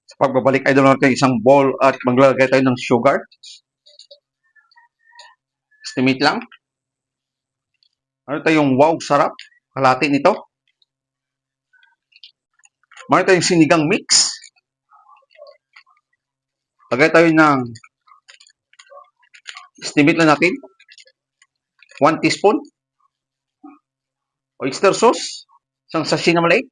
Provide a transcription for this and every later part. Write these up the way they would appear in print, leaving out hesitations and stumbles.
Sa pagbabalik idol natin isang bowl at maglalagay tayo ng sugar. Estimate lang. Ano tayong wow, sarap. Kalahati nito. Meron tayong sinigang mix. Lagay tayo ng estimate lang natin 1 teaspoon oyster sauce, isang sachet na maliit.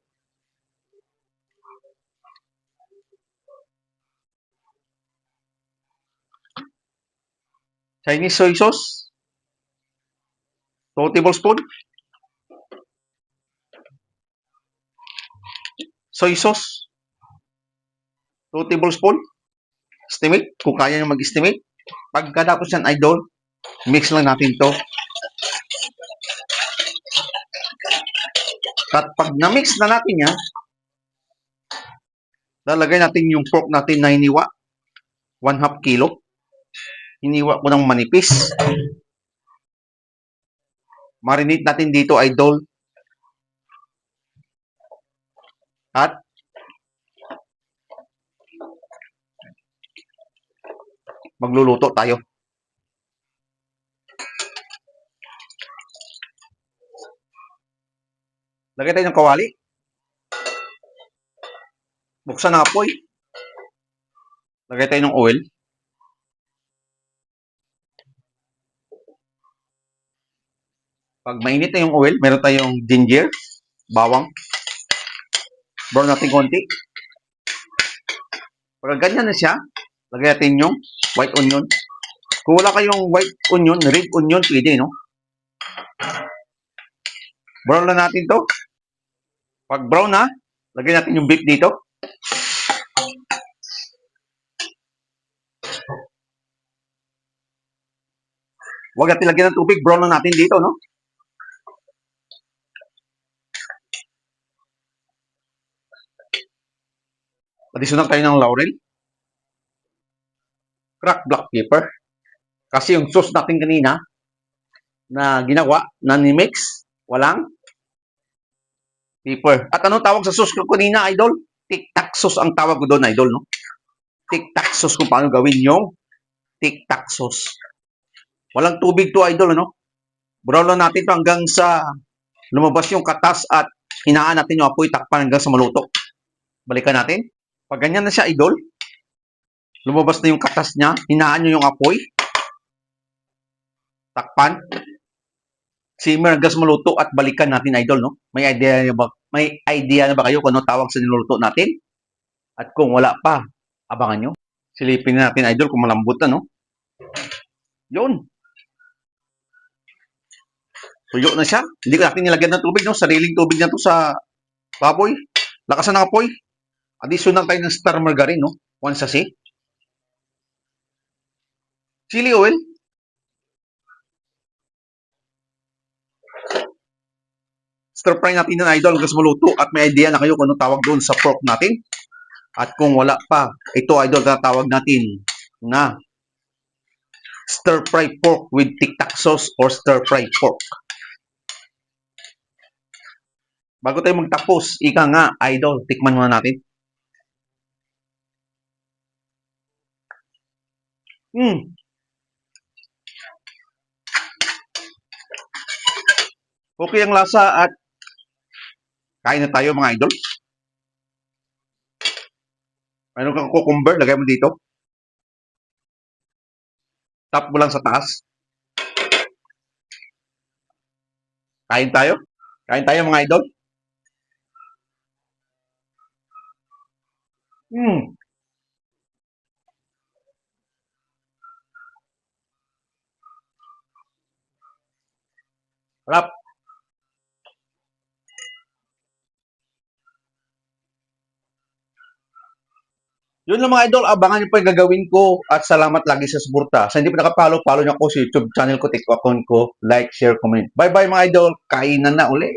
Chinese soy sauce, 2 tablespoon. Soy sauce, 2 tablespoon. Estimate, kung kaya nyo mag-estimate. Pagkatapos yan, idol, mix lang natin to. At pag na-mix na natin yan, lalagay natin yung pork natin na hiniwa. 1/2 kilo. Hiniwa ko ng manipis. Marinate natin dito, idol. At magluluto tayo. Lagay tayo ng kawali. Buksan ang apoy. Lagay tayo ng oil. Pag mainit na yung oil, meron tayong ginger, bawang. Brown natin konti. Pag ganyan na siya, lagay natin yung white onion. Kung wala kayong white onion, red onion, pwede, no? Brown na natin to. Pag brown na, lagay natin yung beef dito. Huwag natin lagyan ng tubig. Brown na natin dito, no? Additional tayo ng laurel. Cracked black pepper. Kasi yung sauce natin kanina na ginawa, na ni-mix, walang pepper. At anong tawag sa sauce ko kanina, idol? Tic-tac sauce ang tawag ko doon, idol, no? Tic-tac sauce kung paano gawin yung tic-tac sauce. Walang tubig to, idol, ano? Brown lang natin to hanggang sa lumabas yung katas at hinaan natin yung apoy, takpan hanggang sa maluto. Balikan natin. Pag ganyan na siya, idol, lumabas na yung katas niya, hinaan nyo yung apoy, takpan, simmer hanggang sa maluto at balikan natin, idol, no? May idea na ba kayo kung ano tawag sa niluluto natin? At kung wala pa, abangan nyo. Silipin na natin, idol, kung malambot na, no? Yun. Tuyo na siya. Hindi ko natin nilagyan ng tubig, no? Sariling tubig na to sa baboy. Lakasan ng apoy. Additional tayo ng star margarine, no? 1 sachet. Chili oil. Stir fry natin ng idol hanggang sa maluto at may idea na kayo kung anong tawag doon sa pork natin. At kung wala pa, ito idol tatawag natin na stir fry pork with tic-tac sauce or stir fry pork. Bago tayo magtapos, ika nga, idol, tikman muna natin. Okay ang lasa at kain na tayo mga idol. Mayroon kang cucumber, lagay mo dito. Tap mo lang sa taas. Kain tayo. Kain tayo mga idol. Sarap. Yun lang mga idol, abangan nyo pa yung gagawin ko at salamat lagi sa suporta. Sa hindi pa nakapalo, follow nyo ako sa YouTube channel ko, TikTok account ko, like, share, comment. Bye-bye mga idol, kainan na uli.